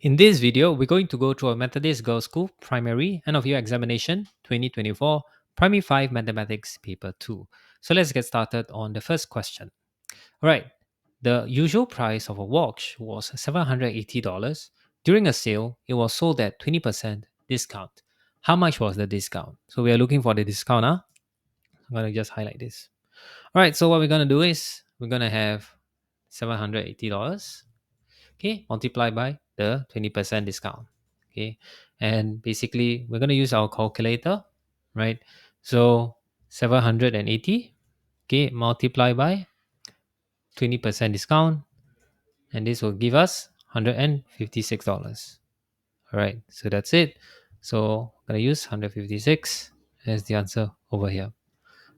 In this video, we're going to go through a Methodist Girls' School Primary End of Year Examination 2024 Primary 5 Mathematics Paper 2. So let's get started on the first question. All right, the usual price of a watch was $780. During a sale, it was sold at 20% discount. How much was the discount? So we are looking for the discount. I'm going to just highlight this. All right, so what we're going to do is we're going to have $780, okay, multiplied by the 20% discount, okay, and basically we're going to use our calculator, right? So 780, okay, multiplied by 20% discount, and this will give us $156. All right, so that's it. So I'm going to use 156 as the answer over here.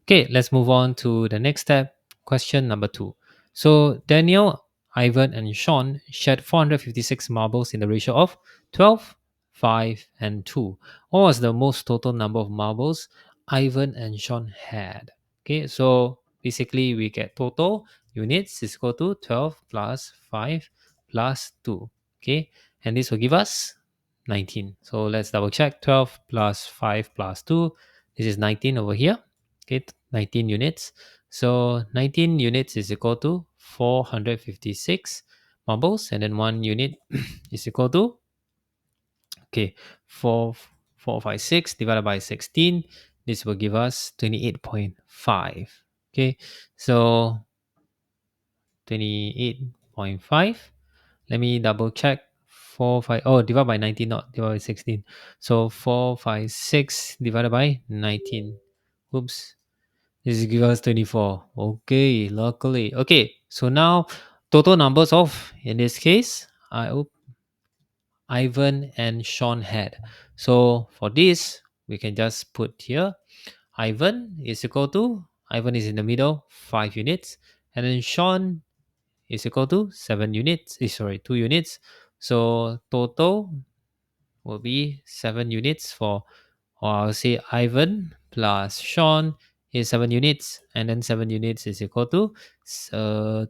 Okay, let's move on to the next step. Question number 2. So Daniel, Ivan, and Sean shared 456 marbles in the ratio of 12, 5, and 2. What was the most total number of marbles Ivan and Sean had? Okay, so basically we get total units is equal to 12 plus 5 plus 2. Okay, and this will give us 19. So let's double check. 12 plus 5 plus 2. This is 19 over here. Okay, 19 units. So 19 units is equal to 456 marbles, and then 1 unit is equal to, okay, 456 divided by 16. This will give us 28.5. Okay, so 28.5. Let me double check. 4 5, oh, divided by 19, not divided by 16. So 456 divided by 19. Oops. This gives us 24. Okay, luckily. Okay, so now total numbers of, in this case, Ivan and Sean had. So for this, we can just put here Ivan is equal to, Ivan is in the middle, 5 units. And then Sean is equal to 7 units. Sorry, 2 units. So total will be 7 units for, or I'll say Ivan plus Sean is 7 units, and then 7 units is equal to 7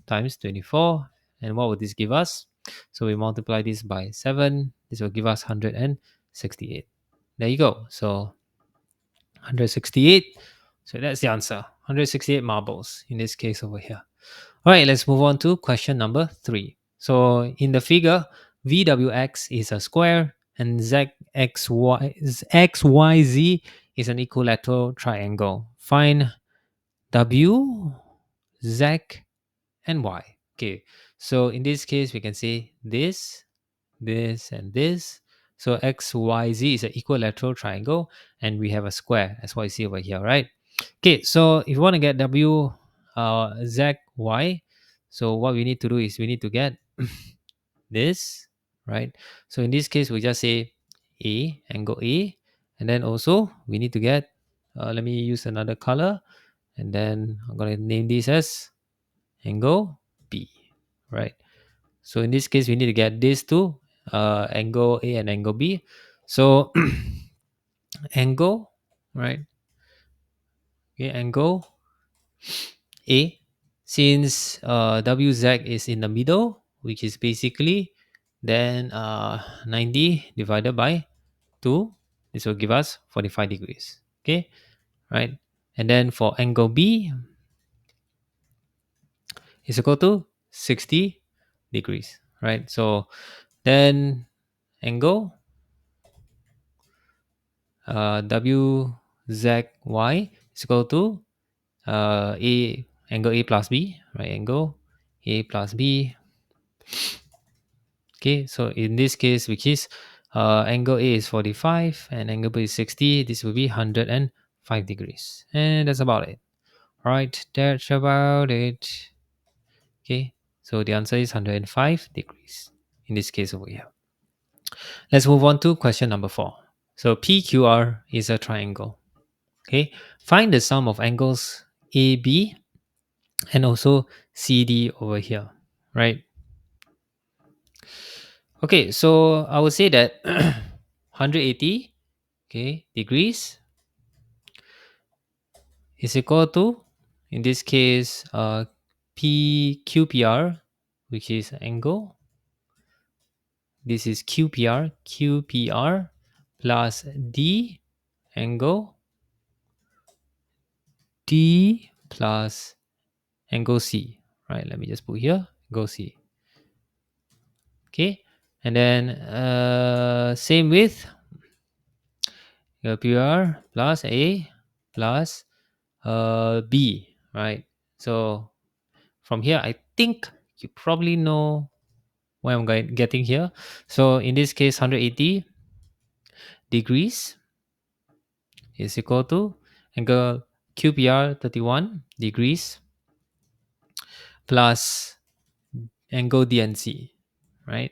times 24. And what would this give us? So we multiply this by 7. This will give us 168. There you go. So 168. So that's the answer. 168 marbles in this case over here. All right, let's move on to question number 3. So in the figure, VWX is a square and XYZ is an equilateral triangle. Find W, Z, and Y. Okay, so in this case, we can say this, this, and this. So XYZ is an equilateral triangle, and we have a square. That's what you see over here, right? Okay, so if you want to get W, Z, Y, so what we need to do is we need to get this, right? So in this case, we just say A, angle A, and then also we need to get, let me use another color, and then I'm going to name this as angle B, right? So in this case, we need to get these two, angle A and angle B. So angle, right? Okay, angle A, since WZ is in the middle, which is basically then 90 divided by 2, this will give us 45 degrees. Okay, right? And then for angle B is equal to 60 degrees, right? So then angle WZY is equal to A, angle A plus B, right? Angle A plus B. Okay, so in this case, which is angle A is 45 and angle B is 60, this will be 105 degrees. And that's about it. All right, that's about it. Okay, so the answer is 105 degrees in this case over here. Let's move on to question number 4. So PQR is a triangle. Okay, find the sum of angles AB and also CD over here, right? Okay, so I would say that 180, okay, degrees is equal to, in this case, PQPR, which is angle, this is QPR plus D angle D plus angle C. Right, let me just put here angle C. Okay, and then same with PR plus A plus B. Right, so from here I think you probably know where I'm getting here. So in this case 180 degrees is equal to angle QPR 31 degrees plus angle DNC, right?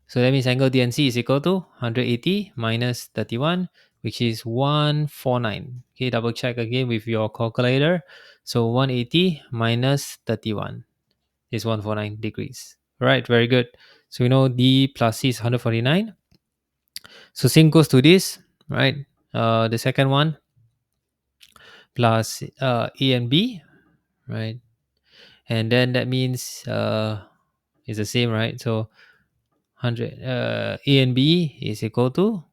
So that means angle DNC is equal to 180 minus 31, which is 149. Okay, double check again with your calculator. So 180 minus 31 is 149 degrees. Right, very good. So we know D plus C is 149. So same goes to this, right? The second one plus A and B, right? And then that means it's the same, right? So 100 A and B is equal to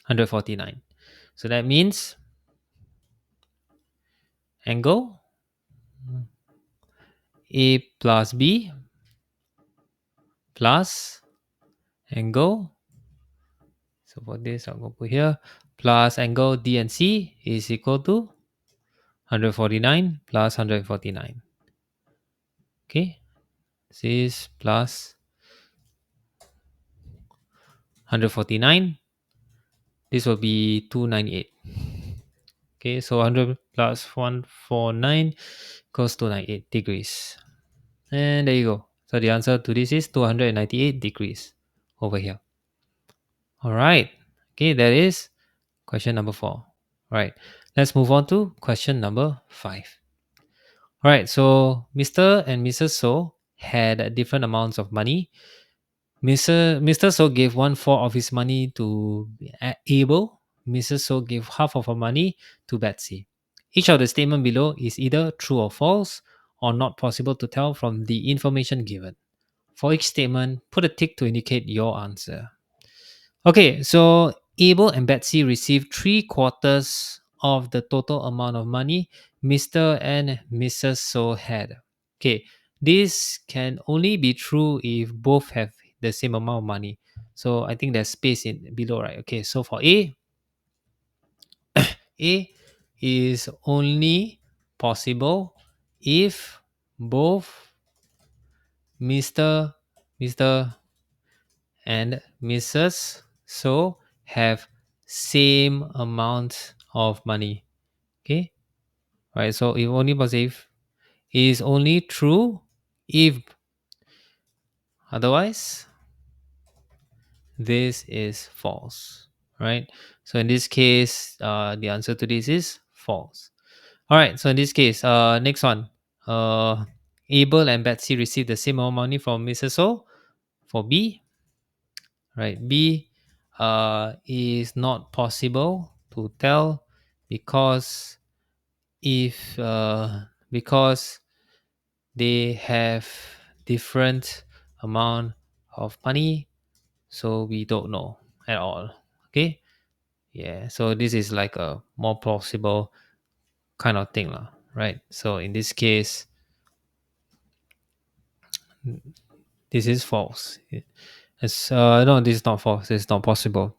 149. So that means angle A plus B plus angle, so for this I'm going to put here, plus angle D and C is equal to 149 plus 149. Okay, this is plus 149. This will be 298. Okay, so 100 plus 149 equals 298 degrees. And there you go. So the answer to this is 298 degrees over here. All right. Okay, that is question number 4. All right. Let's move on to question number 5. All right. So Mr. and Mrs. So had different amounts of money. Mr. So gave 1/4 of his money to Abel. Mrs. So gave half of her money to Betsy. Each of the statement below is either true or false or not possible to tell from the information given. For each statement, put a tick to indicate your answer. Okay, so Abel and Betsy received 3/4 of the total amount of money Mr. and Mrs. So had. Okay, this can only be true if both have the same amount of money. So I think there's space in below, right? Okay, so for A is only possible if both Mr. and Mrs. So have same amount of money. Okay, right? So if only positive is only true if, otherwise this is false, right? So in this case, the answer to this is false. All right. So in this case, next one, Abel and Betsy received the same amount of money from Mrs. O. For B, right? B is not possible to tell because because they have different amount of money, so we don't know at all. Okay, yeah, so this is like a more plausible kind of thing lah, right? So in this case, this is false. It's no, this is not false. It's not possible.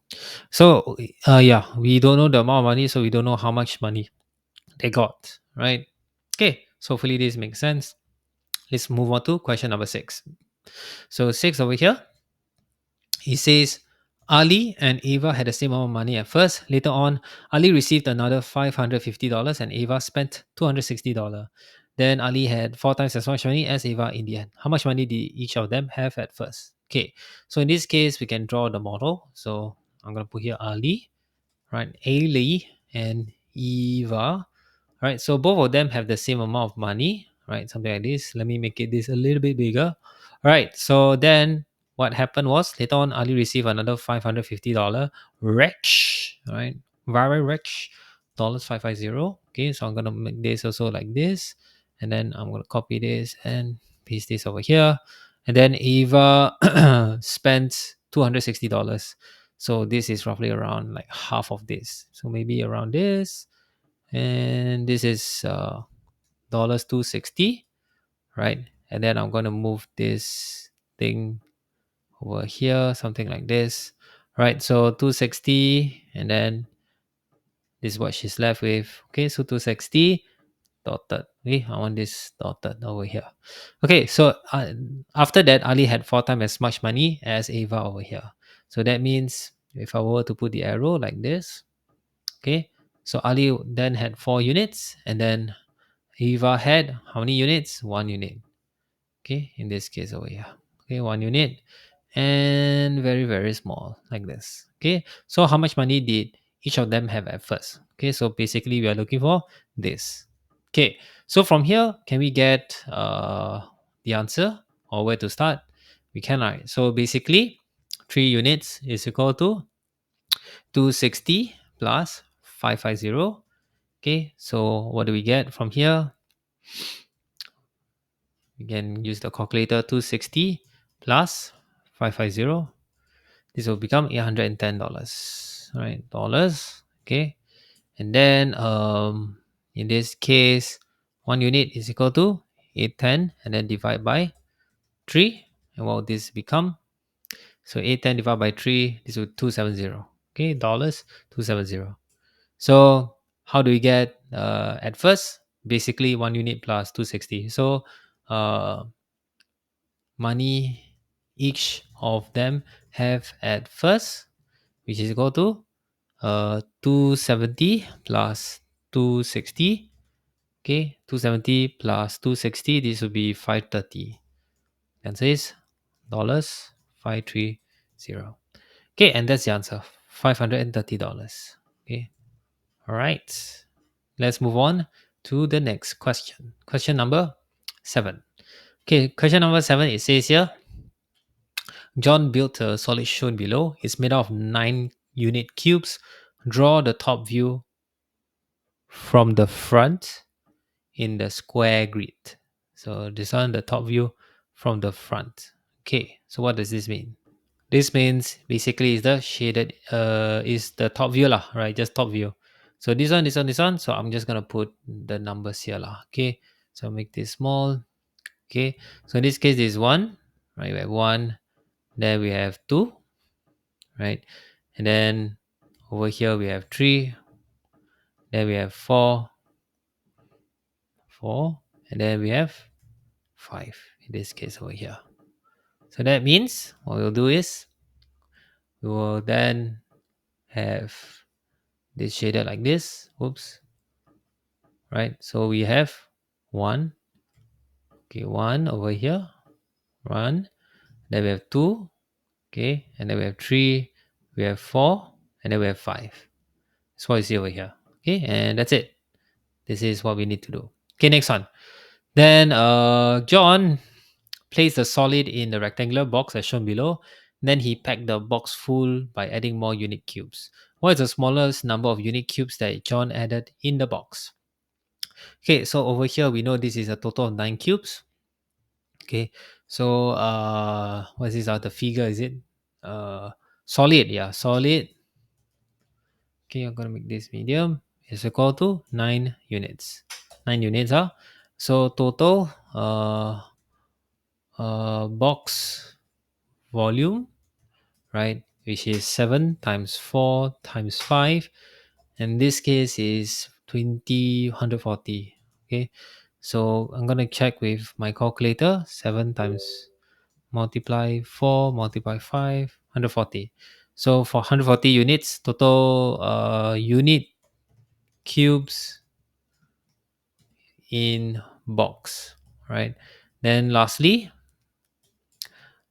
So yeah, we don't know the amount of money, so we don't know how much money they got, right? Okay, so hopefully this makes sense. Let's move on to question number 6. So 6 over here, he says Ali and Ava had the same amount of money at first. Later on, Ali received another $550 and Ava spent $260. Then Ali had 4 times as much money as Ava in the end. How much money did each of them have at first? Okay, so in this case, we can draw the model. So I'm going to put here Ali, right? Ali and Eva. Right, so both of them have the same amount of money, right? Something like this. Let me make it this a little bit bigger. All right, so then what happened was later on Ali received another $550 rich, right? Very rich dollars 550. Okay, so I'm gonna make this also like this, and then I'm gonna copy this and paste this over here, And then Eva spent $260. So this is roughly around like half of this. So maybe around this. And this is dollars 260, right? And then I'm gonna move this thing over here, something like this. Right, so 260, and then this is what she's left with. Okay, so 260 dotted. Okay, I want this dotted over here. Okay, so after that, Ali had four times as much money as Ava over here. So that means if I were to put the arrow like this, okay, so Ali then had 4 units, and then Eva had how many units? 1 unit. Okay, in this case over here. Okay, 1 unit, and very, very small like this. Okay, so how much money did each of them have at first? Okay, so basically we are looking for this. Okay, so from here, can we get the answer or where to start? We can, right? So basically, 3 units is equal to 260 plus 550. Okay, so what do we get from here? We can use the calculator. 260 plus 550. This will become $810. All right, dollars. Okay, and then in this case, 1 unit is equal to 810, and then divide by 3. And what will this become? So 810 divided by 3, this will 270. Okay, dollars 270. So how do we get at first? Basically 1 unit plus 260. So uh, money each of them have at first, which is equal to 270 plus 260. Okay, 270 plus 260, this will be 530. Answer is dollars 530. Okay, and that's the answer, $530. Okay, all right, let's move on to the next question. Question number 7. Okay, question number 7, it says here, John built a solid shown below. It's made of 9 unit cubes. Draw the top view from the front in the square grid. So this one, the top view from the front. Okay, so what does this mean? This means basically is the shaded is the top view lah, right? Just top view. So this one, this one, this one. So I'm just gonna put the numbers here lah. Okay, so make this small. Okay, so in this case, this is 1, right? We have 1. Then we have 2, right? And then over here we have 3. Then we have 4, 4, and then we have 5 in this case over here. So that means what we'll do is we will then have this shaded like this. Oops. Right. So we have 1. Okay, 1 over here. 1. Then we have 2. Okay. And then we have 3. We have 4. And then we have 5. That's what you see over here. Okay. And that's it. This is what we need to do. Okay, next one. Then John placed the solid in the rectangular box as shown below. Then he packed the box full by adding more unit cubes. What is the smallest number of unit cubes that John added in the box? Okay, so over here we know this is a total of 9 cubes. Okay, so what is this? The figure, is it? Solid, yeah, solid. Okay, I'm gonna make this medium. Is equal to 9 units. 9 units, so total box volume, right, which is 7 times 4 times 5. In this case is 140. Okay, so I'm gonna check with my calculator. 7 times multiply 4 multiply 5, 140. So for 140 units, total unit cubes in box, right? Then lastly,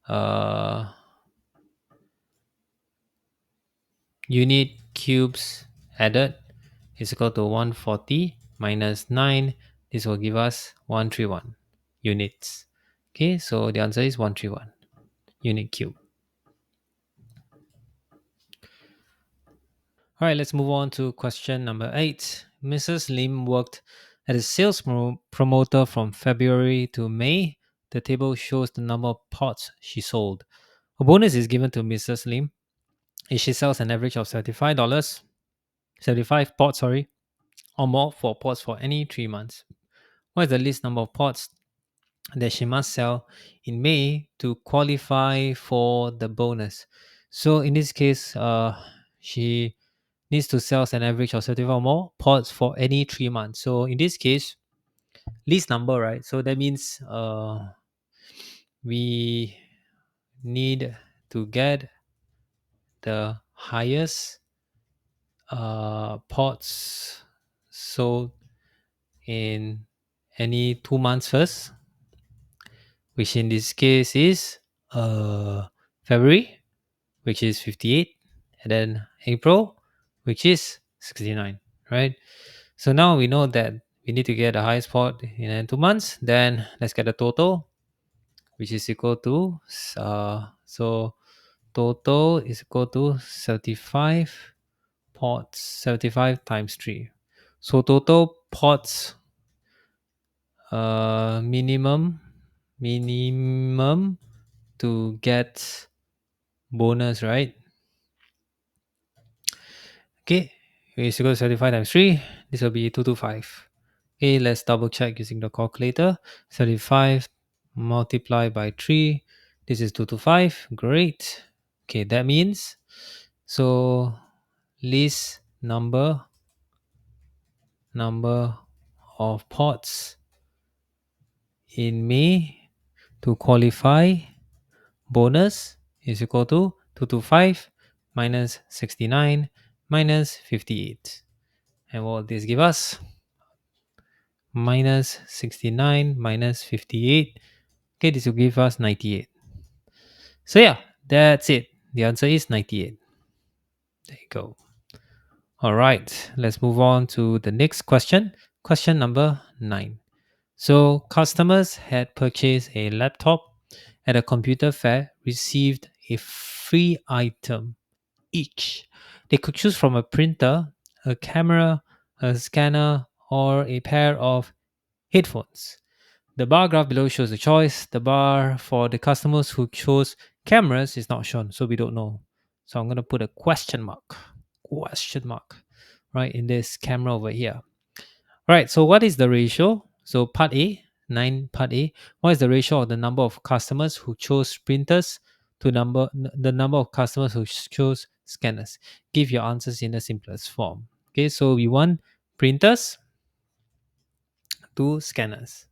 uh, unit cubes added is equal to 140 minus 9. This will give us 131 units. Okay, so the answer is 131 unit cube. All right, let's move on to question number 8. Mrs. Lim worked as a sales promoter from February to May. The table shows the number of pots she sold. A bonus is given to Mrs. Lim if she sells an average of $75, 75 pots, or more for pots for any 3 months. What is the least number of pots that she must sell in May to qualify for the bonus? So in this case, she needs to sell an average of 75 or more pots for any 3 months. So in this case, least number, right? So that means we need to get the highest pots sold in any 2 months first, which in this case is February, which is 58, and then April, which is 69, right? So now we know that we need to get the highest pot in 2 months. Then let's get the total, which is equal to so total is equal to 75 pots, 75 times 3. So total pots minimum to get bonus, right? Okay, is equal to 75 times 3. This will be 225. Okay, let's double check using the calculator. 75 multiplied by 3. This is 225. Great. Okay, that means so least number of pots in May to qualify bonus is equal to 225 minus 69 minus 58. And what will this give us? Minus 69 minus 58. Okay, this will give us 98. So yeah, that's it. The answer is 98. There you go. All right, let's move on to the next question. Question number 9. So, customers had purchased a laptop at a computer fair, received a free item each. They could choose from a printer, a camera, a scanner, or a pair of headphones. The bar graph below shows the choice. The bar for the customers who chose cameras is not shown, so we don't know. So I'm going to put a question mark, right, in this camera over here. All right, so what is the ratio? So part A, 9 part A, what is the ratio of the number of customers who chose printers to the number of customers who chose scanners? Give your answers in the simplest form. Okay, so we want printers to scanners,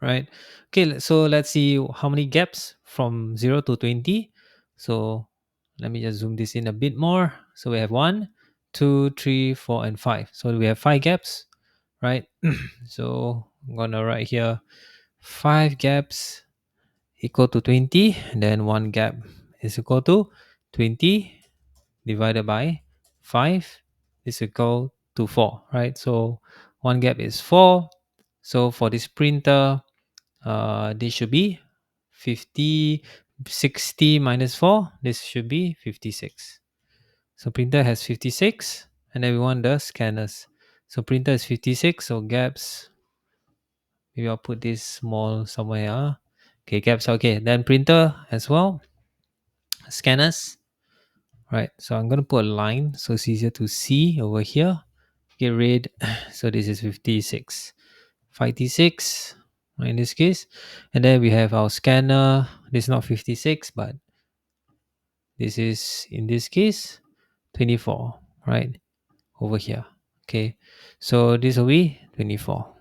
right? Okay, so let's see how many gaps from 0 to 20. So let me just zoom this in a bit more. So we have 1, 2, 3, 4, and 5. So we have 5 gaps, right? So I'm gonna write here 5 gaps equal to 20, and then 1 gap is equal to 20 divided by 5 is equal to 4, right? So 1 gap is 4. So for this printer, this should be 50, 60 minus 4. This should be 56. So printer has 56, and then we want the scanners. So printer is 56, so gaps, maybe I'll put this small somewhere. Okay, gaps, okay. Then printer as well, scanners, right? So I'm going to put a line so it's easier to see over here. Get rid, so this is 56. 56 in this case, and then we have our scanner. This is not 56, but this is in this case 24, right, over here. Okay, so this will be 24,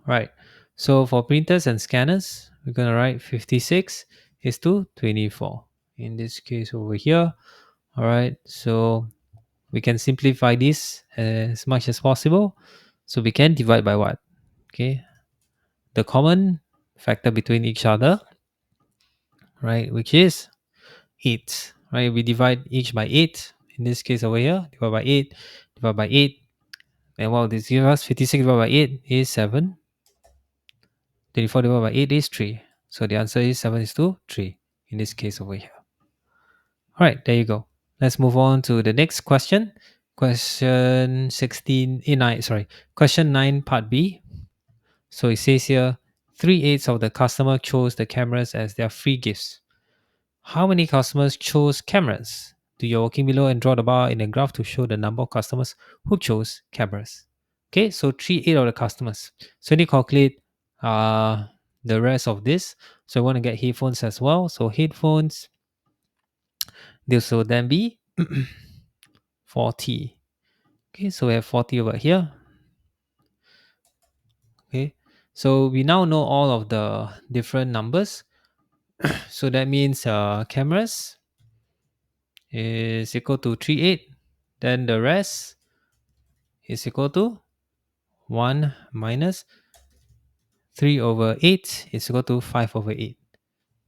right? So for printers and scanners, we're gonna write 56 is to 24 in this case over here. All right, so we can simplify this as much as possible. So we can divide by what? Okay, the common factor between each other, right, which is 8, right? We divide each by 8. In this case over here, divide by 8, divide by 8. And what this gives us, 56 divided by 8 is 7. 24 divided by 8 is 3. So the answer is 7 is to 3 in this case over here. All right, there you go. Let's move on to the next question. Question 16, 9, sorry. Question 9 part B. So it says here, 3/8 of the customer chose the cameras as their free gifts. How many customers chose cameras? Do your working below and draw the bar in a graph to show the number of customers who chose cameras. Okay, so 3/8 of the customers. So you need to calculate uh, the rest of this. So I want to get headphones as well. So headphones, this will then be 40. Okay, so we have 40 over here. Okay, so we now know all of the different numbers. So that means cameras is equal to 3/8. Then the rest is equal to 1 minus 3 over 8 is equal to 5 over 8.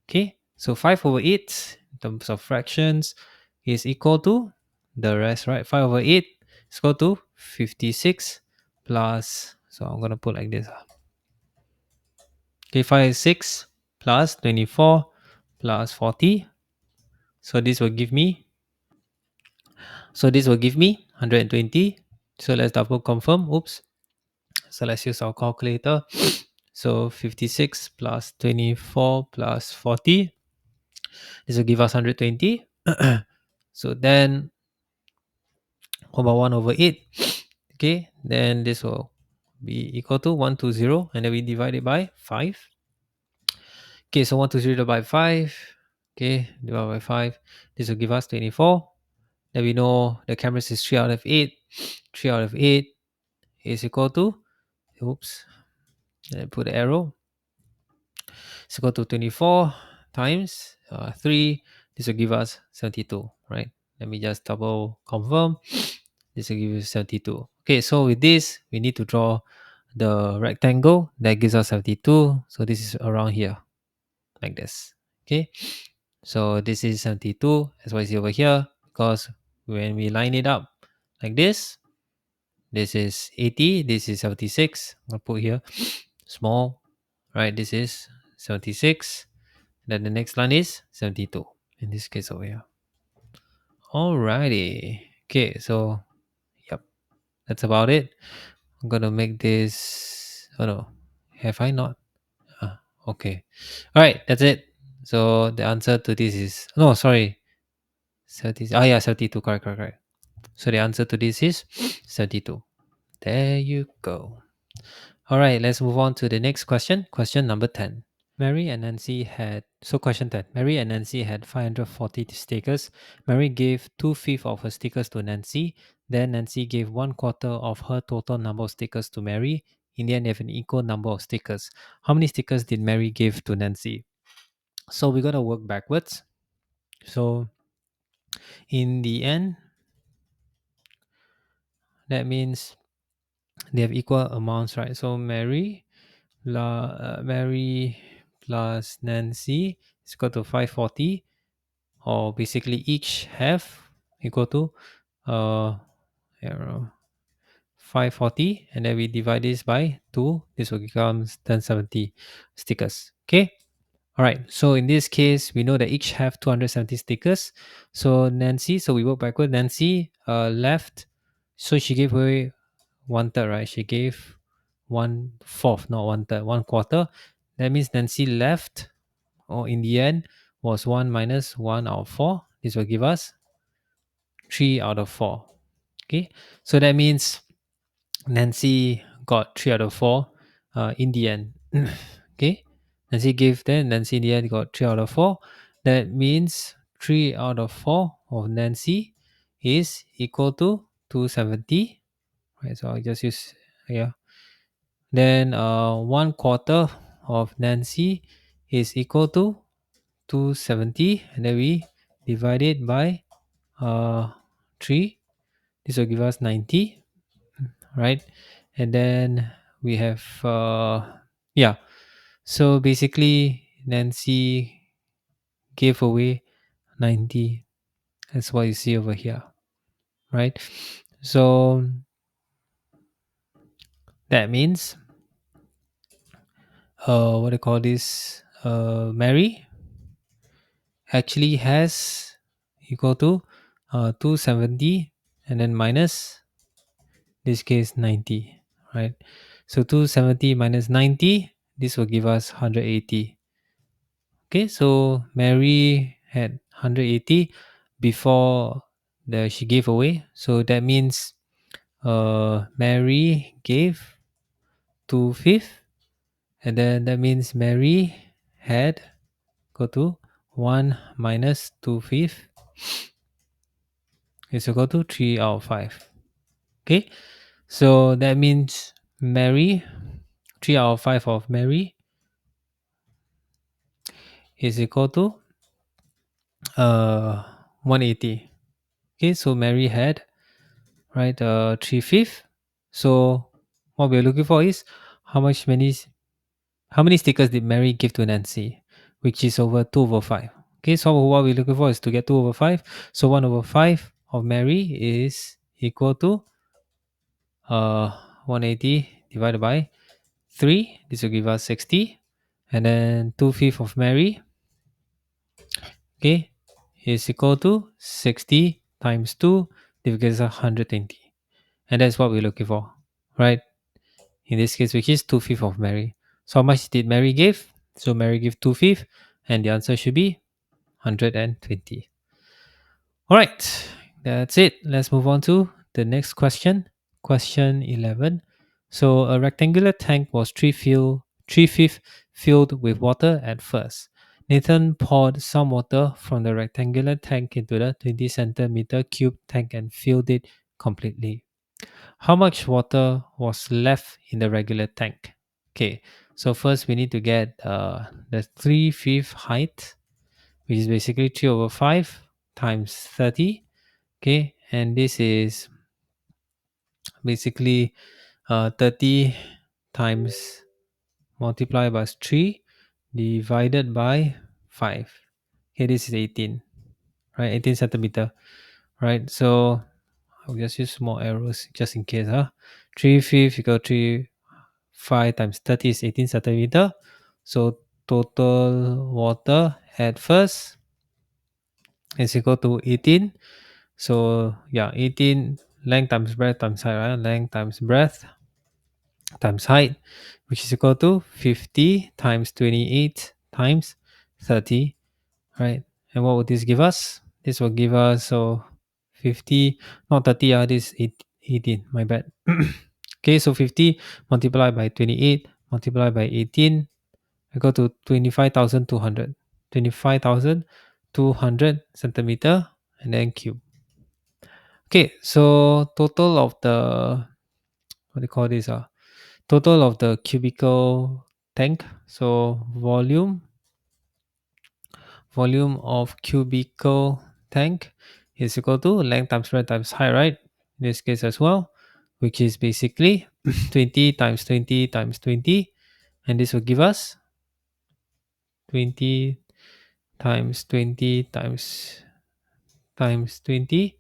Okay, so 5 over 8 in terms of fractions is equal to the rest, right? 5 over 8 is equal to 56 plus, so I'm going to put like this. Okay, 5 is 6 plus 24 plus 40. So this will give me, so this will give me 120. So let's double confirm. Oops. So let's use our calculator. So 56 plus 24 plus 40. This will give us 120. So then over 1 over 8. Okay, then this will be equal to 120, and then we divide it by 5. Okay, so 120 divided by 5. Okay, divided by 5. This will give us 24. Then we know the cameras is 3 out of 8. 3 out of 8 is equal to, oops, then put the arrow. It's equal to 24 times 3. This will give us 72, right? Let me just double confirm. This will give you 72. Okay, so with this, we need to draw the rectangle that gives us 72. So this is around here, like this. Okay, so this is 72, as well as over here, because when we line it up like this is 80, this is 76. I'll put here small, right? This is 76. Then the next line is 72 in this case over here. Alrighty. Okay, so yep, that's about it. I'm gonna make this. Oh no, have I not? Okay. Alright, that's it. So the answer to this is no, sorry. 30. Ah, yeah, 72. Correct, correct, correct. So the answer to this is 32. There you go. Alright, let's move on to the next question. Question number 10. Question 10. Mary and Nancy had 540 stickers. Mary gave 2/5 of her stickers to Nancy. Then Nancy gave 1/4 of her total number of stickers to Mary. In the end, they have an equal number of stickers. How many stickers did Mary give to Nancy? So we're going to work backwards. So in the end, that means they have equal amounts, right? So Mary plus Nancy is equal to 540, or basically each have equal to uh, 540, and then we divide this by 2. This will become 1070 stickers. Okay. All right. So in this case, we know that each have 270 stickers. So Nancy, so we work backward. Nancy left, so she gave away 1/3, right? She gave 1/4, not 1/3, 1/4. That means Nancy left, or in the end, was 1 minus 1 out of 4. This will give us 3 out of 4. Okay. So that means Nancy got 3 out of 4 in the end. Okay. Nancy gave then Nancy in the end got 3 out of 4. That means 3 out of 4 of Nancy is equal to 270. Right. So I just use, yeah. Then 1/4 of Nancy is equal to 270. And then we divide it by 3. This will give us 90, right? And then we have yeah, so basically Nancy gave away 90. That's what you see over here, right? So that means what do you call this, Mary actually has equal to 270, and then minus this case 90, right? So 270 minus 90, this will give us 180. Okay, so Mary had 180 before she gave away. So that means Mary gave 2/5, and then that means Mary had go to 1 minus 2/5 is equal to 3 out of 5. Okay, so that means Mary, 3 out of 5 of Mary is equal to 180. Okay, so Mary had, right, 3/5. So what we're looking for is how much many how many stickers did Mary give to Nancy, which is over 2 over 5. Okay, so what we're looking for is to get 2 over 5. So 1 over 5 of Mary is equal to 180 divided by 3. This will give us 60. And then 2/5 of Mary, okay, is equal to 60 times 2. This gives us 120. And that's what we're looking for, right? In this case, which is 2/5 of Mary. So how much did Mary give? So Mary gave 2/5, and the answer should be 120. All right, that's it. Let's move on to the next question. Question 11. So a rectangular tank was 3/5 filled with water at first. Nathan poured some water from the rectangular tank into the 20 centimeter cube tank and filled it completely. How much water was left in the regular tank? Okay, so first we need to get the 3/5 height, which is basically 3 over 5 times 30. Okay, and this is basically 30 times multiplied by 3 divided by 5. Okay, this is 18, right? 18 centimeter, right? So I'll just use small arrows just in case. 3/5 equal 3 5 times 30 is 18 centimeter. So total water at first is equal to 18. So yeah, 18 length times breadth times height, right? Length times breadth times height, which is equal to 50 times 28 times 30, right? And what would this give us? This will give us, so 50, not 30, this is 18, my bad. Okay, so 50 multiplied by 28 multiplied by 18 equal to 25,200. 25,200 centimeter and then cube. Okay, so total of the, what do you call this? Total of the cubical tank. So volume of cubical tank is equal to length times breadth times height, right? In this case as well, which is basically 20 times 20 times 20, and this will give us 20 times 20 times 20.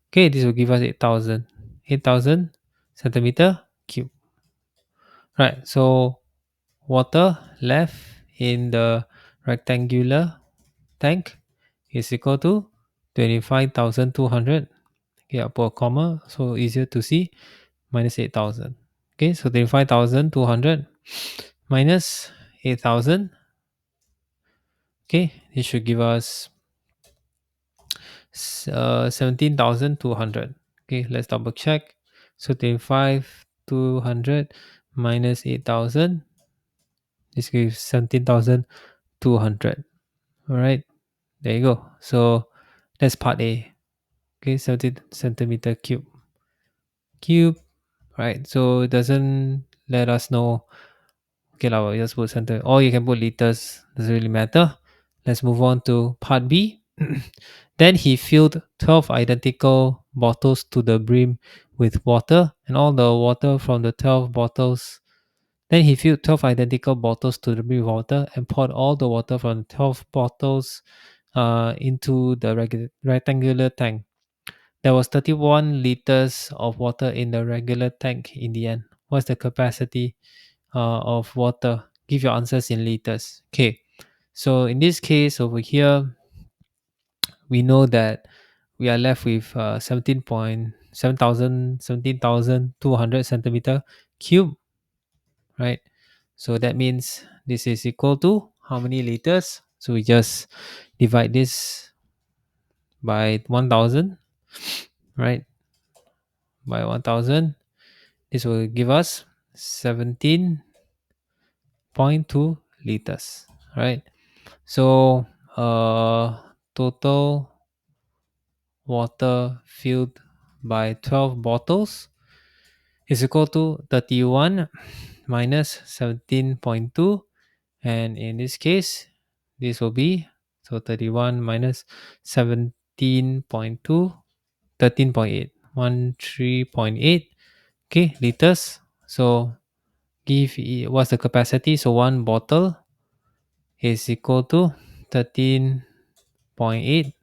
Okay, this will give us 8,000 centimeter cube. Right, so water left in the rectangular tank is equal to 25,200. Okay, I'll put a comma so easier to see, minus 8,000. Okay, so 25,200 minus 8,000. Okay, this should give us 17,200. Okay, let's double check. So 25,200 minus 8,000. This gives 17,200. All right, there you go. So that's part A. Okay, 17 centimeter cube. Right? So it doesn't let us know. Okay, lah, we'll just put center. Or you can put liters. Doesn't really matter. Let's move on to part B. Then he filled 12 identical bottles to the brim with water, and all the water from the 12 bottles. Then he filled 12 identical bottles to the brim with water and poured all the water from the 12 bottles into the rectangular tank. There was 31 liters of water in the regular tank in the end. What's the capacity of water? Give your answers in liters. Okay, so in this case over here, we know that we are left with 17,200 centimeter cube, right? So that means this is equal to how many liters? So we just divide this by 1000, right? By 1000. This will give us 17.2 liters, right? So total water filled by 12 bottles is equal to 31 minus 17.2, and in this case this will be, so 31 minus 17.2, 13.8, 13.8, okay, liters. So give what's the capacity, so one bottle is equal to 13.8,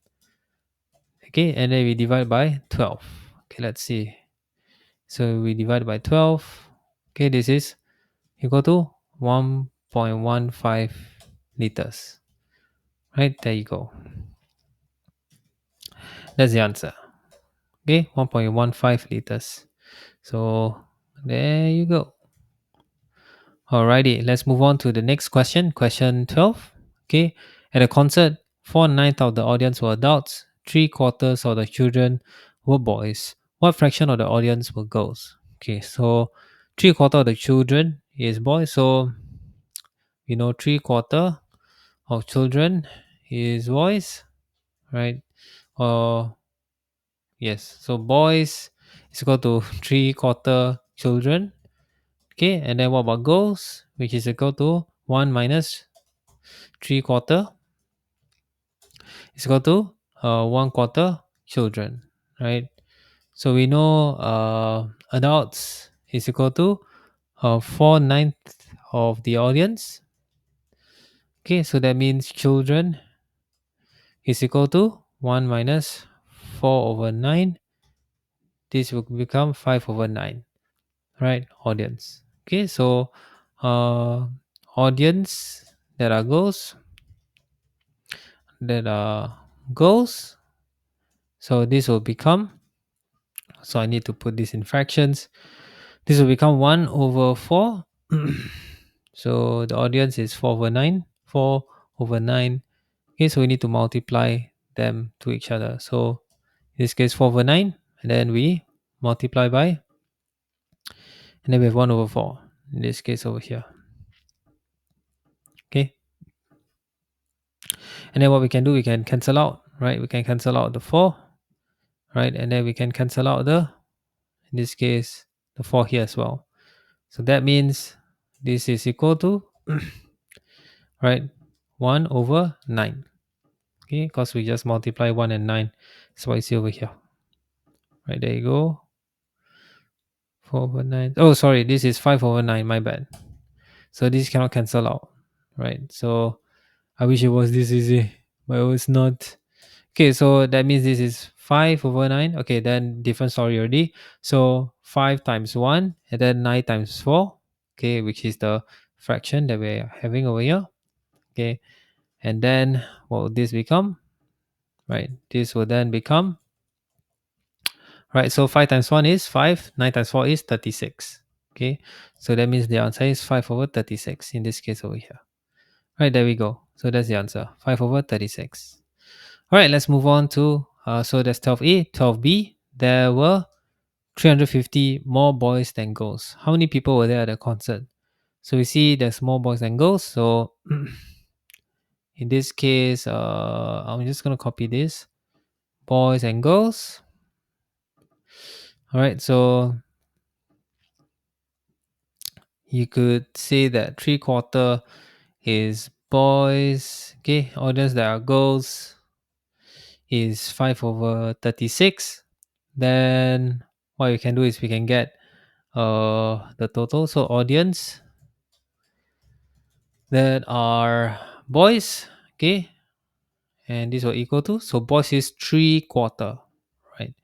okay, and then we divide by 12. Okay, let's see. So we divide by 12. Okay, this is equal to 1.15 liters. Right, there you go. That's the answer. Okay, 1.15 liters. So there you go. Alrighty, let's move on to the next question. Question 12. Okay, at a concert, 4/9 of the audience were adults, 3/4 of the children were boys. What fraction of the audience were girls? Okay, so 3/4 of the children is boys. So we know 3/4 of children is boys, right? Or yes, so boys is equal to 3/4 children. Okay, and then what about girls, which is equal to 1 minus 3/4 is equal to 1/4 children, right? So we know adults is equal to 4/9 of the audience. Okay, so that means children is equal to 1 minus 4/9. This will become 5/9, right? Audience. Okay, so uh, audience that are girls. So this will become, so I need to put this in fractions. This will become 1 over 4. So the audience is 4/9. 4/9. Okay, so we need to multiply them to each other. So in this case 4/9, and then we multiply by, and then we have 1 over 4 in this case over here. Okay, and then what we can do, we can cancel out, right? We can cancel out the 4, right? And then we can cancel out the, in this case, the 4 here as well. So that means this is equal to right, 1 over 9. Okay, because we just multiply 1 and 9. So I see over here. Right, there you go. 4 over 9. Oh, sorry, this is 5/9. My bad. So this cannot cancel out. Right, so I wish it was this easy, but it was not. Okay, so that means this is 5/9. Okay, then different story already. So 5 times 1, and then 9 times 4. Okay, which is the fraction that we're having over here. Okay, and then what will this become? Right, this will then become, right, so 5 times 1 is 5, 9 times 4 is 36. Okay, so that means the answer is 5/36 in this case over here. Right, there we go. So that's the answer, 5/36. All right, let's move on to, so that's 12A. 12B, there were 350 more boys than girls. How many people were there at the concert? So we see there's more boys than girls. So in this case, I'm just going to copy this. Boys and girls. All right, so you could say that 3/4 is boys. Okay, audience that are girls is 5/36. Then what we can do is we can get the total. So audience that are boys, okay, and this will equal to, so boys is 3/4, right?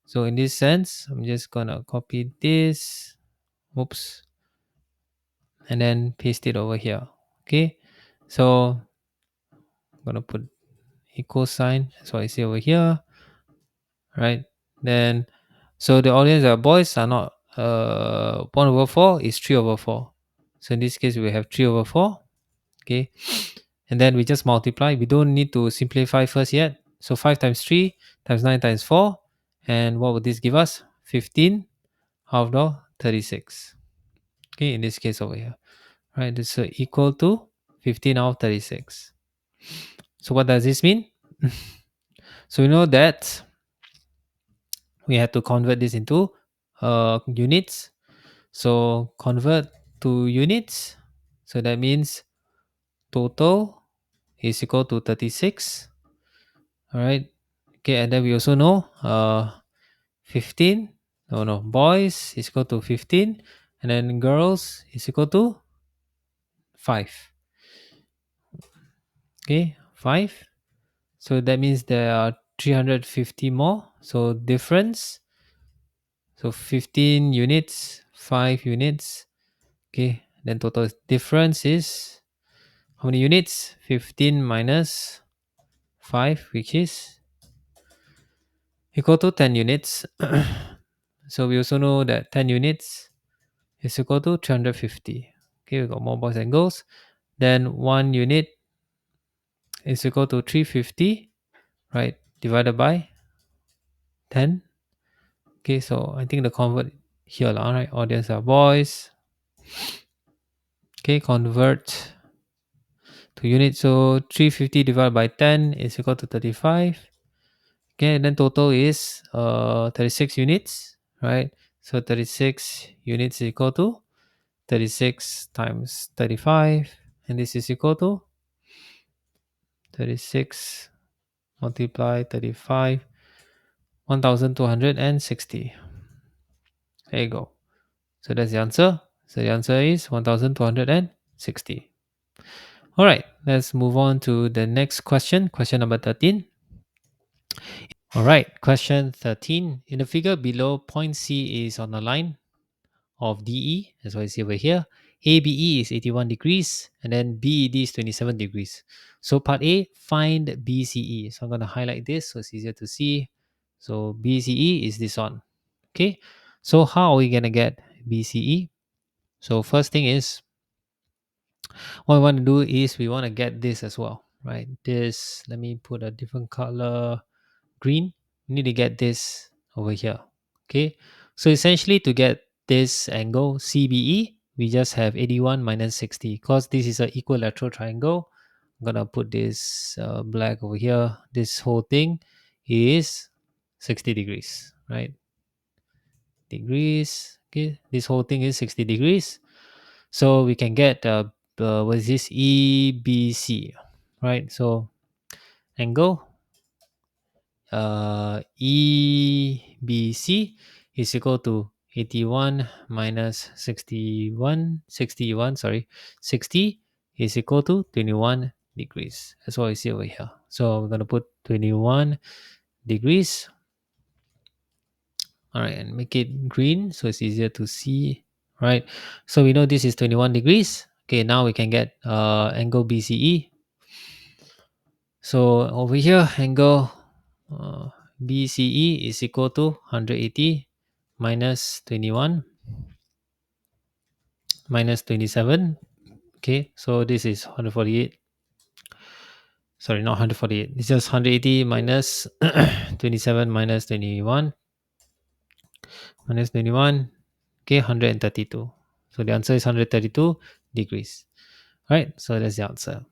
So in this sense, I'm just gonna copy this, oops, and then paste it over here. Okay, so I'm gonna put equal sign, so I see over here, right? Then so the audience that are boys are not 1/4 is 3/4. So in this case, we have 3 over 4. Okay. And then we just multiply. We don't need to simplify first yet. So 5 times 3 times 9 times 4. And what would this give us? 15 half of 36. Okay, in this case over here. Right, this is equal to 15 out of 36. So what does this mean? So we know that we have to convert this into units. So convert to units. So that means total is equal to 36. All right. Okay, and then we also know 15. No, boys is equal to 15, and then girls is equal to 5. Okay, 5. So that means there are 350 more. So difference. So 15 units, 5 units. Okay, then total difference is how many units? 15 minus 5, which is equal to 10 units. So we also know that 10 units is equal to 350. Okay, we got more boys and girls. Then 1 unit is equal to 350, right? Divided by 10. Okay, so I think the convert here, right? Audience are boys. Okay, convert to unit. So 350 divided by 10 is equal to 35. Okay, and then total is 36 units, right? So 36 units is equal to 36 times 35, and this is equal to 36 multiply 35, 1260. There you go. So that's the answer. So the answer is 1260. All right, let's move on to the next question. Question number 13. All right, question 13. In the figure below, point C is on a line of DE, as what I see over here. ABE is 81 degrees, and then BED is 27 degrees. So part A, find BCE. So I'm going to highlight this so it's easier to see. So BCE is this one. Okay, so how are we going to get BCE? So first thing is, what we want to do is we want to get this as well, right? This, let me put a different color, green. We need to get this over here. Okay, so essentially to get this angle CBE, we just have 81 minus 60. Because this is an equilateral triangle, I'm gonna put this black over here. This whole thing is 60 degrees, right? Degrees. Okay, this whole thing is 60 degrees. So we can get what is this, EBC, right? So angle EBC is equal to 81 minus 61, sorry, 60 is equal to 21 degrees. That's what I see over here. So we're going to put 21 degrees. All right, and make it green so it's easier to see, right? So we know this is 21 degrees. Okay, now we can get angle BCE. So over here, angle BCE is equal to 180 minus 21 minus 27. Okay, so this is 148. Sorry, not 148. It's just 180 minus 27 minus 21 minus 21. Okay, 132. So the answer is 132 degrees. Right, so that's the answer.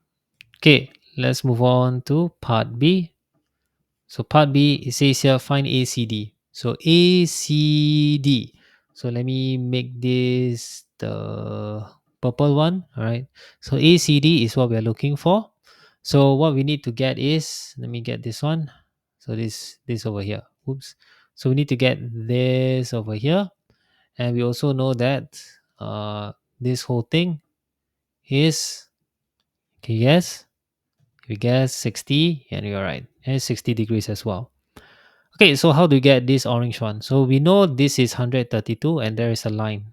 Okay, let's move on to part B. So part B, it says here find ACD. So ACD. So let me make this the purple one. All right. So ACD is what we are looking for. So what we need to get is, let me get this one. So this over here. Oops. So we need to get this over here, and we also know that this whole thing is, okay, yes, we guess 60, and you're right. And it's 60 degrees as well. Okay, so how do you get this orange one? So we know this is 132 and there is a line,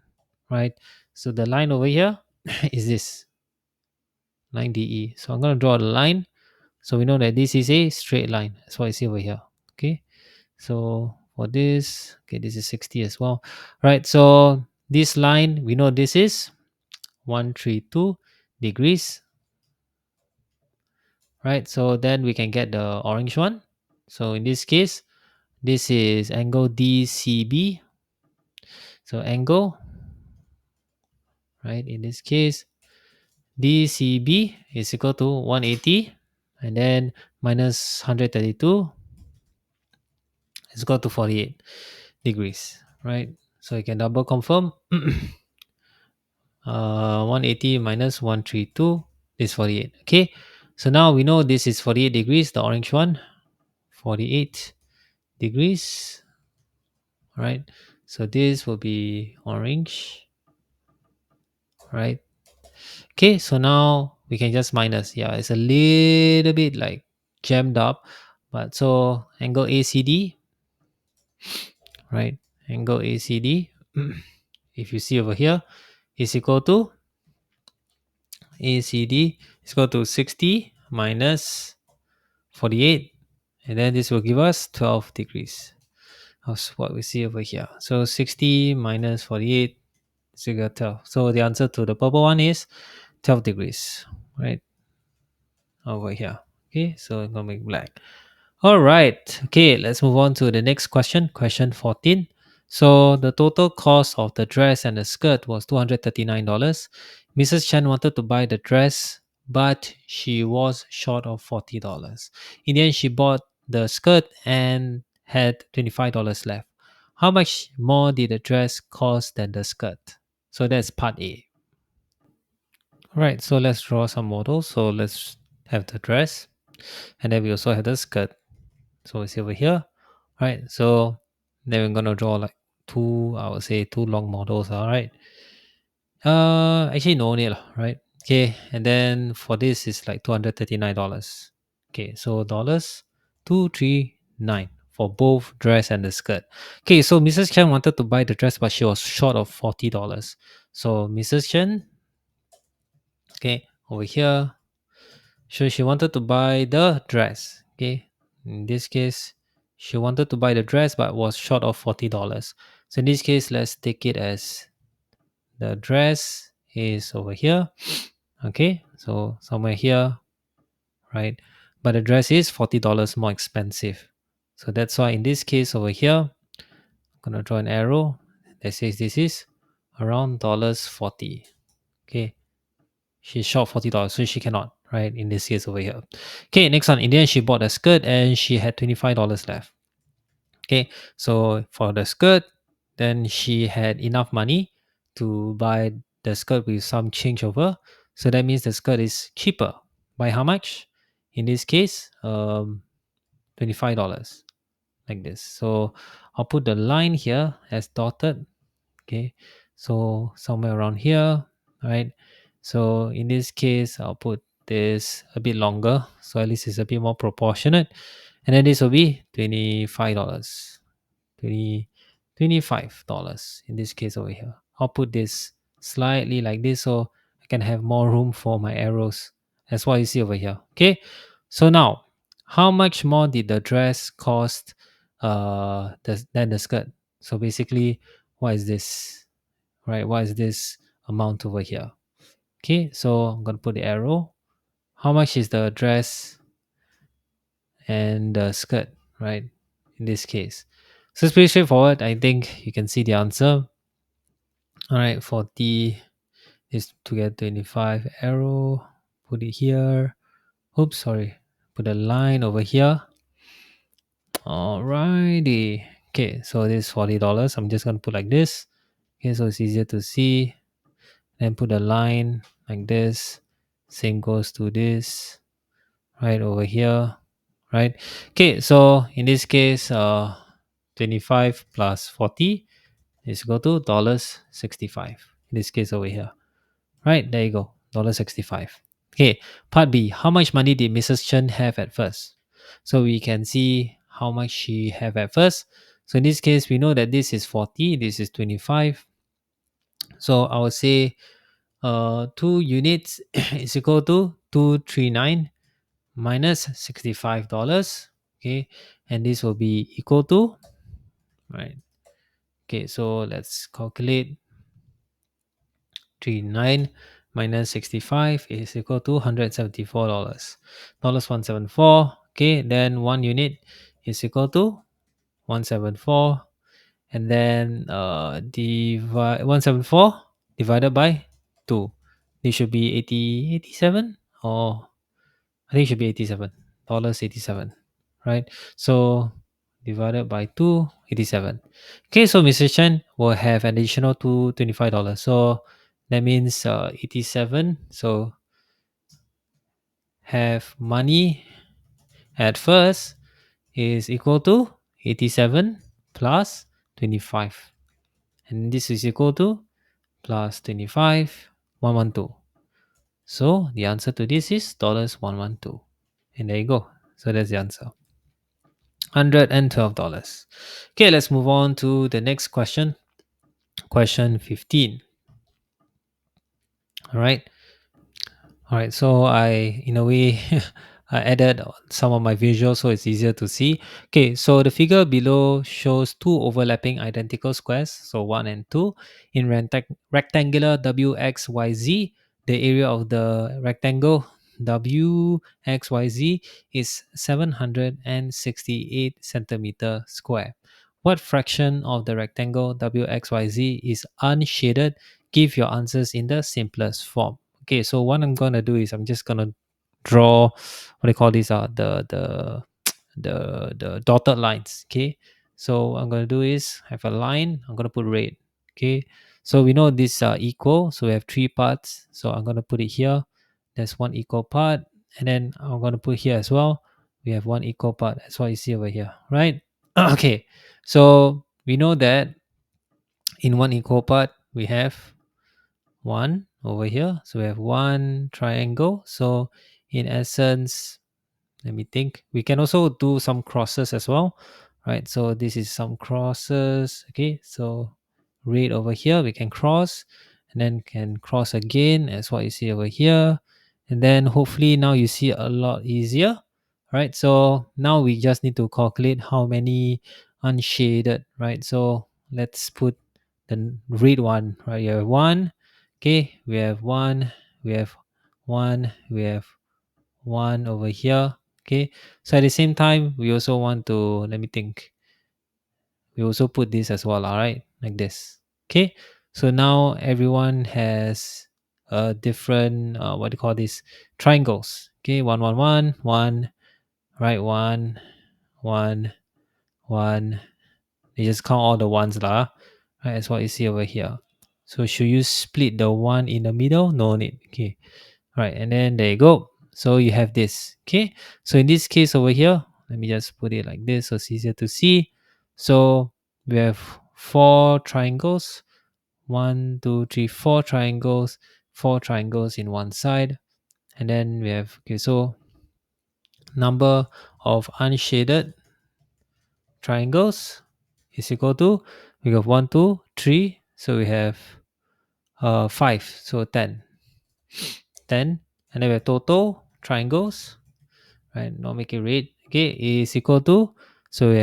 right? So the line over here is this line DE. So I'm going to draw the line. So we know that this is a straight line. That's what I see over here. Okay, so for this, okay, this is 60 as well, right? So this line, we know this is 132 degrees, right? So then we can get the orange one. So in this case, this is angle DCB. So angle, right, in this case, DCB is equal to 180, and then minus 132 is equal to 48 degrees, right? So you can double confirm. 180 minus 132 is 48. Okay, so now we know this is 48 degrees, the orange one, 48 degrees, right? So this will be orange, right? Okay, so now we can just minus. Yeah, it's a little bit like jammed up, but so angle ACD, right? Angle ACD, if you see over here, is equal to ACD is equal to 60 minus 48, and then this will give us 12 degrees. That's what we see over here. So 60 minus 48 is equal to 12. So the answer to the purple one is 12 degrees, right? Over here. Okay, so I'm gonna make black. All right. Okay, let's move on to the next question. Question 14. So the total cost of the dress and the skirt was $239. Mrs. Chen wanted to buy the dress, but she was short of $40. In the end, she bought the skirt and had $25 left. How much more did the dress cost than the skirt? So that's part A. All right, so let's draw some models. So let's have the dress, and then we also have the skirt. So it's over here, right? So then we're gonna draw like two, I would say two long models, all right? Actually no need lah, right? Okay, and then for this is like $239. Okay, so dollars 239 for both dress and the skirt. Okay, so Mrs. Chen wanted to buy the dress, but she was short of $40. So Mrs. Chen, okay, over here. So she wanted to buy the dress. Okay. In this case, she wanted to buy the dress but was short of $40. So in this case, let's take it as the dress is over here. Okay. So somewhere here, right? But the dress is $40 more expensive. So that's why in this case over here, I'm gonna draw an arrow that says this is around $40. Okay. She's short $40, so she cannot, right? In this case over here. Okay, next one. In the end, she bought a skirt and she had $25 left. Okay, so for the skirt, then she had enough money to buy the skirt with some changeover. So that means the skirt is cheaper. By how much? In this case, $25, like this. So I'll put the line here as dotted. Okay, so somewhere around here, right? So in this case, I'll put this a bit longer, so at least it's a bit more proportionate, and then this will be $25, 20 $25 in this case over here. I'll put this slightly like this so I can have more room for my arrows. That's what you see over here. Okay, so now how much more did the dress cost than the skirt? So basically, what is this, right? What is this amount over here? Okay, so I'm gonna put the arrow. How much is the dress and the skirt, right? In this case, so it's pretty straightforward. I think you can see the answer. All right, 40 is to get 25 arrow. Put it here. Oops, sorry. Put a line over here. Alrighty. Okay, so this is $40. I'm just gonna put like this. Okay, so it's easier to see. Then put a line like this. Same goes to this right over here, right? Okay, so in this case, 25 plus 40 is equal to $65. In this case over here, right? There you go, $65. Okay, part B. How much money did Mrs. Chen have at first? So we can see how much she have at first. So in this case, we know that this is 40, this is 25. So I would say 2 units is equal to 239 minus $65. Okay, and this will be equal to, right? Okay, so let's calculate 39 minus 65 is equal to $174. Dollars 174. Okay, then 1 unit is equal to 174, and then divide 174 divided by 2. This should be 80 87, or I think it should be 87 dollars 87, right? So divided by 2, 87. Okay, so Mr. Chen will have an additional $25. So that means 87. So have money at first is equal to 87 plus 25. And this is equal to plus 25, 112. So the answer to this is dollars 112. And there you go. So that's the answer. $112. Okay, let's move on to the next question. Question 15. All right. All right, so I, in a way, I added some of my visuals so it's easier to see. Okay, so the figure below shows two overlapping identical squares, so 1 and 2, in rectangular WXYZ. The area of the rectangle WXYZ is 768 centimeter square. What fraction of the rectangle WXYZ is unshaded? Give your answers in the simplest form. Okay, so what I'm gonna do is I'm just gonna draw what do you call these, the dotted lines. Okay, so what I'm gonna do is have a line. I'm gonna put red. Okay, so we know these are equal, so we have three parts. So I'm gonna put it here. There's one equal part, and then I'm gonna put here as well. We have one equal part. That's what you see over here, right? Okay, so we know that in one equal part we have one over here. So we have one triangle. So in essence, let me think. We can also do some crosses as well, right? So this is some crosses. Okay, so red over here, we can cross, and then can cross again as what you see over here. And then hopefully now you see a lot easier, right? So now we just need to calculate how many unshaded, right? So let's put the red one, right? You have one. Okay, we have one, we have one, we have one over here. Okay, so at the same time we also want to, let me think, we also put this as well. All right, like this. Okay, so now everyone has a different what do you call this, triangles. Okay, one, right? One, one. You just count all the ones lah, right? That's what you see over here. So should you split the one in the middle? No need. Okay, right, and then there you go. So you have this. Okay, so in this case over here, let me just put it like this so it's easier to see. So we have four triangles. One, two, three, four triangles in one side. And then we have, okay, so number of unshaded triangles is equal to, we have one, two, three. So we have five. So 10. 10. And then we have total triangles, right? Not make it red. Okay, is equal to, so we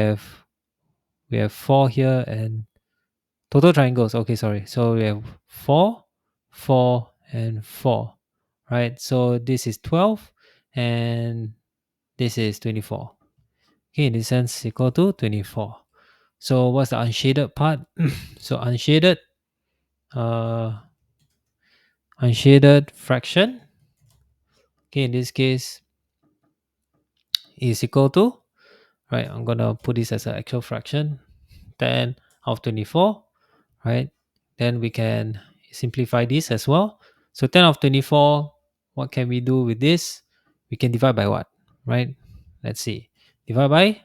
have four here, and total triangles. Okay, sorry. So we have four, four, and four, right? So this is 12, and this is 24. Okay, in this sense, equal to 24. So what's the unshaded part? So uh, unshaded fraction. Okay, in this case, is equal to, right? I'm gonna put this as an actual fraction. 10 of 24, right? Then we can simplify this as well. So 10 of 24, what can we do with this? We can divide by what, right? Let's see. Divide by,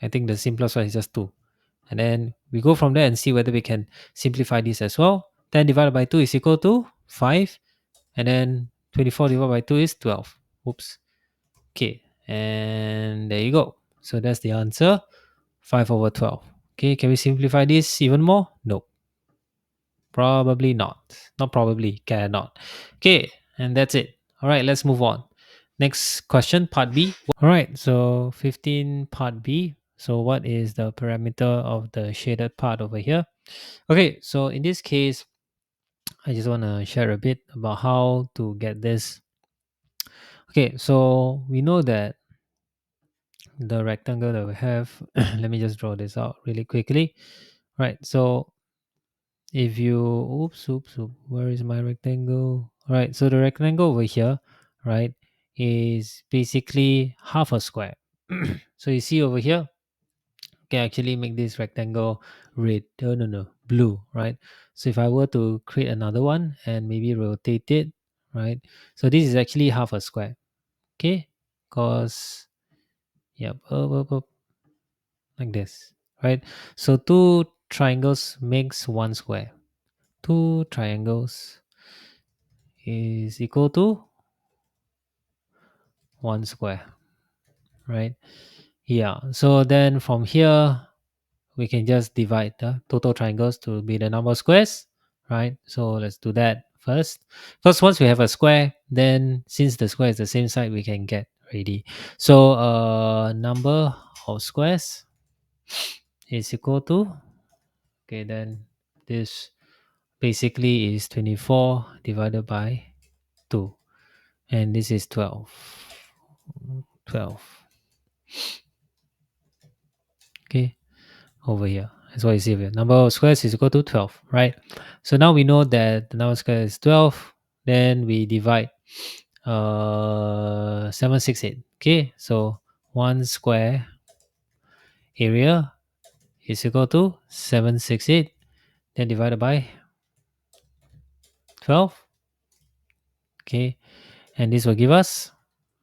I think the simplest one is just 2. And then we go from there and see whether we can simplify this as well. 10 divided by 2 is equal to 5. And then 24 divided by 2 is 12. Oops. Okay. And there you go. So that's the answer. 5 over 12. Okay, can we simplify this even more? No, probably not. Not probably, cannot. Okay, and that's it. All right, let's move on. Next question, part B. All right, so 15, part B. So what is the parameter of the shaded part over here? Okay, so in this case, I just want to share a bit about how to get this. Okay, so we know that the rectangle that we have, let me just draw this out really quickly. Right, so if you, oops, where is my rectangle? Right, so the rectangle over here, right, is basically half a square. So you see over here, can actually make this rectangle red. Oh, no, blue, right? So if I were to create another one and maybe rotate it, right? So this is actually half a square, okay? Because, yep, like this, right? So two triangles makes one square. Two triangles is equal to one square, right? Yeah, so then from here, we can just divide the total triangles to be the number of squares, right? So let's do that first. Because once we have a square, then since the square is the same side, we can get ready. So number of squares is equal to, okay, then this basically is 24 divided by 2. And this is 12. 12. Okay, over here. That's what you see here. Number of squares is equal to 12, right? So now we know that the number of squares is 12. Then we divide 768. Okay, so 1 square area is equal to 768. Then divided by 12. Okay, and this will give us,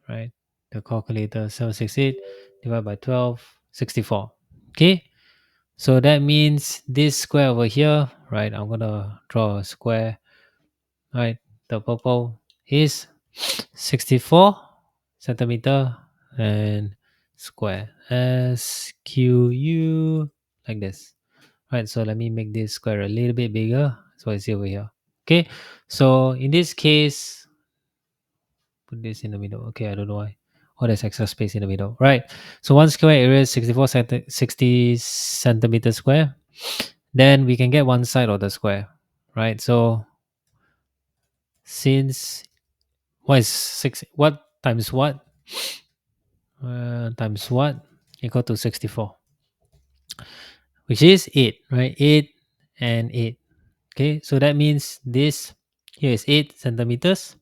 right, the calculator, 768 divided by 12, 64. Okay, so that means this square over here, right, I'm gonna draw a square, right, the purple is 64 centimeter and square, SQU, like this, right? So let me make this square a little bit bigger, so I see over here. Okay, so in this case, put this in the middle. Okay, I don't know why. Oh, there's extra space in the middle, right? So one square area is 60 centimeter square. Then we can get one side of the square, right? So since what is 6, what times what, times what equal to 64, which is 8, right? 8 and 8. Okay, so that means this here is 8 centimeters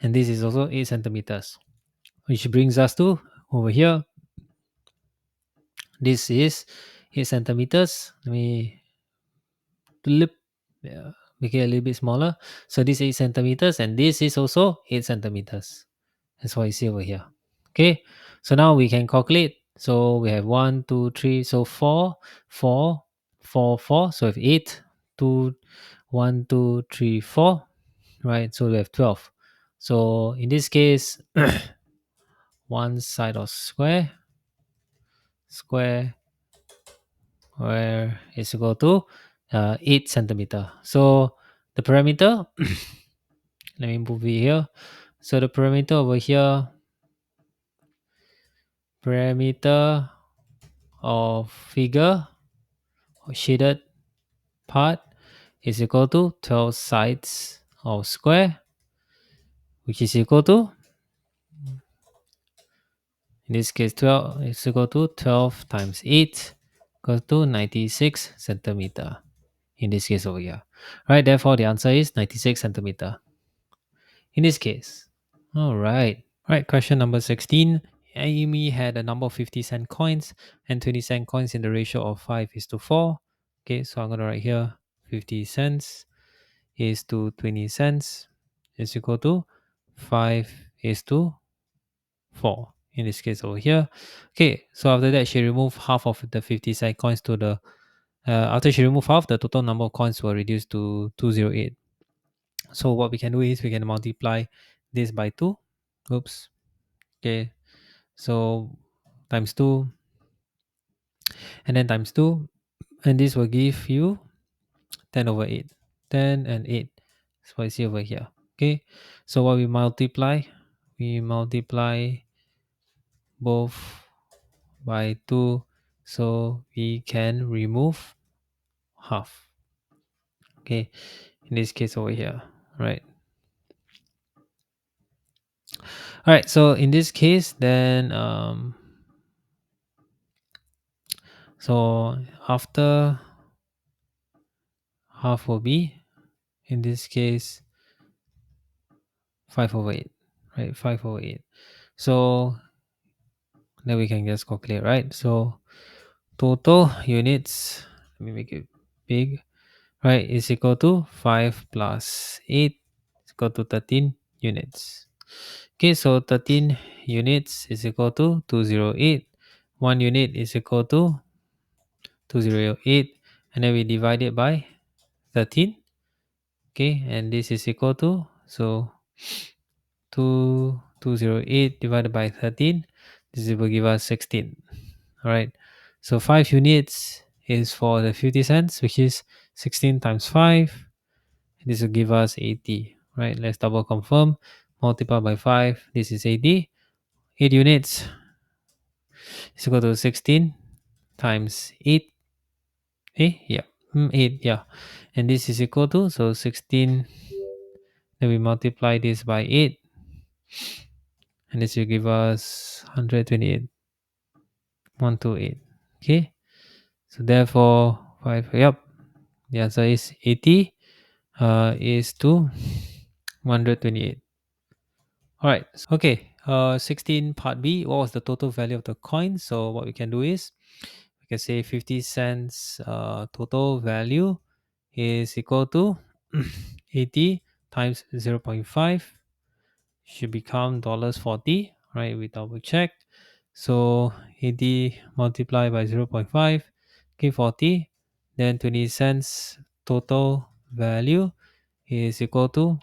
and this is also 8 centimeters, which brings us to over here. This is 8 centimeters. Let me flip, yeah, make it a little bit smaller. So this 8 centimeters and this is also 8 centimeters. That's what you see over here. Okay, so now we can calculate. So we have 1, 2, 3, so 4, 4, 4, 4. So we have 8, 2, 1, 2, 3, 4, right? So we have 12. So in this case, one side of square where is equal to 8 centimeter. So the parameter, let me move it here. So the parameter over here, parameter of figure or shaded part is equal to 12 sides of square, which is equal to, in this case 12 is equal to 12 times 8 equals to 96 centimeter in this case over here, right? Therefore the answer is 96 centimeter in this case. All right, question number 16. Amy had a number of 50-cent coins and 20-cent coins in the ratio of 5:4. Okay, so I'm going to write here 50 cents is to 20 cents is equal to 5 is to 4 in this case over here. Okay, so after that she removed half of the 50-cent coins to the after she removed half, the total number of coins were reduced to 208. So what we can do is we can multiply this by 2. Oops. Okay, so times 2 and then times 2, and this will give you 10 over 8. 10 and 8. That's what you see over here. Okay, so what we multiply both by 2, so we can remove half. Okay, in this case over here, right? All right, so in this case, then so after half will be, in this case, 5 over 8, right? 5 over 8. So then we can just calculate, right? So total units, let me make it big, right, is equal to 5 plus 8 is equal to 13 units. Okay, so 13 units is equal to 208. 1 unit is equal to 208, and then we divide it by 13. Okay, and this is equal to, so 208 divided by 13, this will give us 16. All right, so 5 units is for the 50 cents, which is 16 times 5. This will give us 80. Right, let's double confirm. Multiply by 5, this is 80. 8 units is equal to 16 times 8. Yeah, 8, yeah. And this is equal to, so 16, then we multiply this by 8, and this will give us 128, 128. Okay, so therefore 5, yep, the answer is 80 is to 128. All right, okay, 16 part B, what was the total value of the coin? So what we can do is, we can say 50 cents total value is equal to 80 times 0.5, should become $40, right? We double check. So 80 multiplied by 0.5, okay, 40. Then 20 cents total value is equal to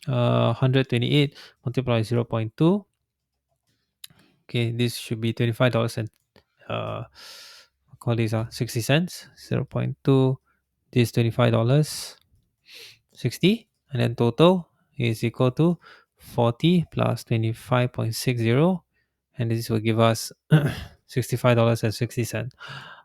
128 multiplied by 0.2. Okay, this should be $25 and call this 60 cents. 0.2, this $25, 60, and then total is equal to 40 plus 25.60, and this will give us $65.60.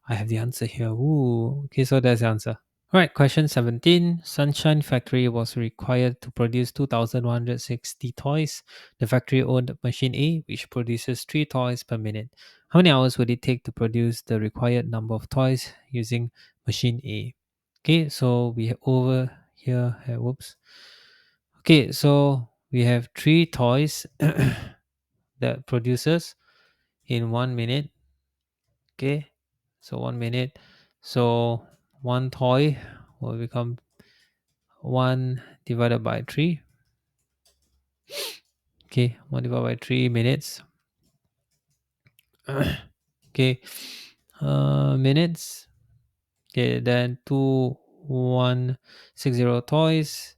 I have the answer here. Ooh, okay, so that's the answer. All right, question 17. Sunshine Factory was required to produce 2,160 toys. The factory owned machine A, which produces 3 toys per minute. How many hours would it take to produce the required number of toys using machine A? Okay, so we over here, whoops. Okay, so we have 3 toys that produces in 1 minute. Okay, so 1 minute. So one toy will become 1 divided by 3. Okay, 1 divided by 3 minutes. Okay, minutes. Okay, then 2,160 toys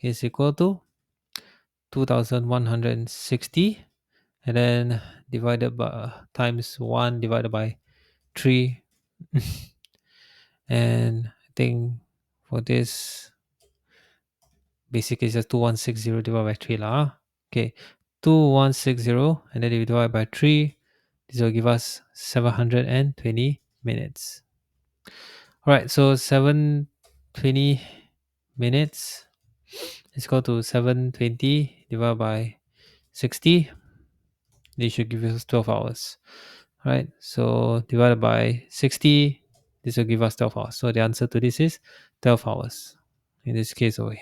is equal to 2,160, and then divided by times 1 divided by 3. And I think for this, basically it's just 2,160 divided by 3 lah. Okay, 2,160, and then we divide by 3. This will give us 720 minutes. All right, so 720 minutes is equal to 720 divided by 60. This should give us 12 hours. All right, so divided by 60, this will give us 12 hours. So the answer to this is 12 hours in this case over here.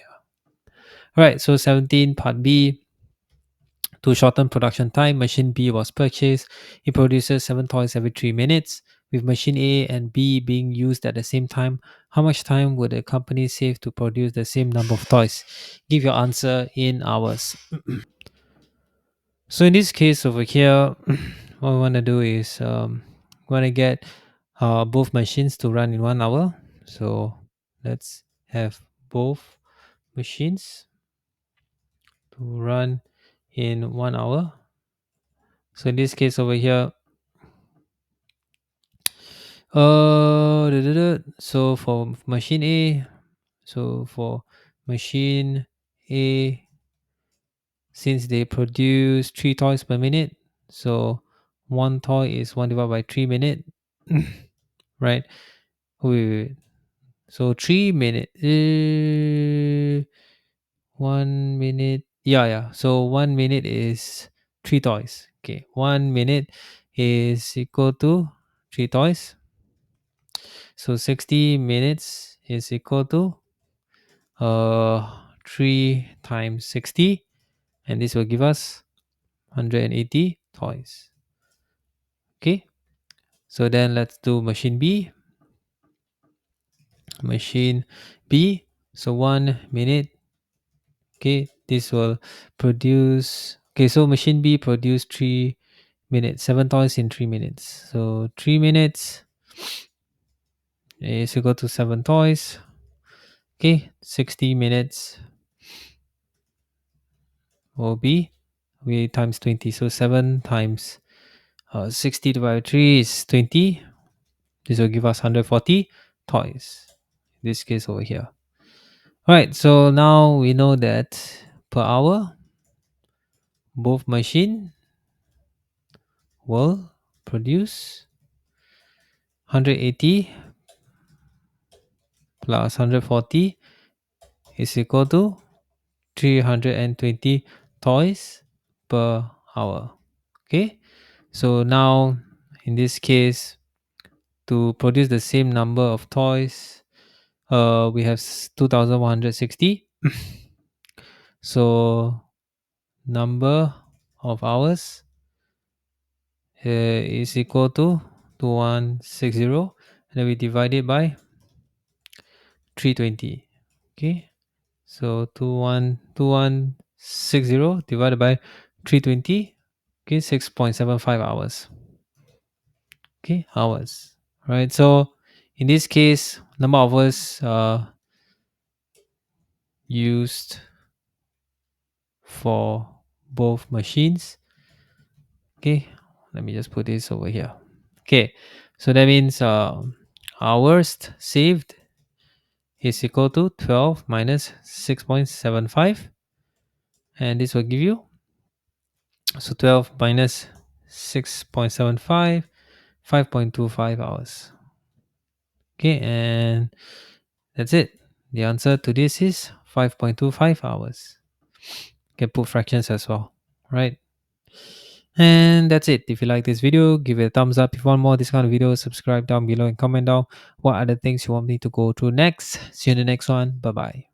All right, so 17 part B. To shorten production time, machine B was purchased. It produces 7 toys every 3 minutes. With machine A and B being used at the same time, how much time would the company save to produce the same number of toys? Give your answer in hours. So in this case over here, what we want to do is we want to get both machines to run in 1 hour. So let's have both machines to run in 1 hour. So in this case over here, so for machine A, so for machine A, since they produce 3 toys per minute, so one toy is 1 divided by 3 minute, right? Wait. So 3 minute, 1 minute. Yeah. So 1 minute is three toys. Okay, 1 minute is equal to three toys. So 60 minutes is equal to 3 times 60, and this will give us 180 toys. Okay, so then let's do machine B. Machine B. So 1 minute. Okay, this will produce. Okay, so machine B produce 3 minutes, 7 toys in 3 minutes. So 3 minutes is equal to 7 toys. Okay, 60 minutes will be we times 20. So 7 times 60 divided by 3 is 20. This will give us 140 toys. In this case over here. Alright, so now we know that per hour, both machine will produce 180 plus 140 is equal to 320 toys per hour. Okay, so now in this case, to produce the same number of toys, we have 2160. So number of hours is equal to 2160, and then we divide it by 320. Okay, so 2160 divided by 320. Okay, 6.75 hours. Okay, hours. Right, so in this case, number of hours used for both machines. Okay, let me just put this over here. Okay, so that means hours saved is equal to 12 minus 6.75, and this will give you, so 12 minus 6.75, 5.25 hours. Okay, and that's it. The answer to this is 5.25 hours. You can put fractions as well, right? And that's it. If you like this video, give it a thumbs up. If you want more of this kind of videos, subscribe down below and comment down what other things you want me to go through next. See you in the next one. Bye bye.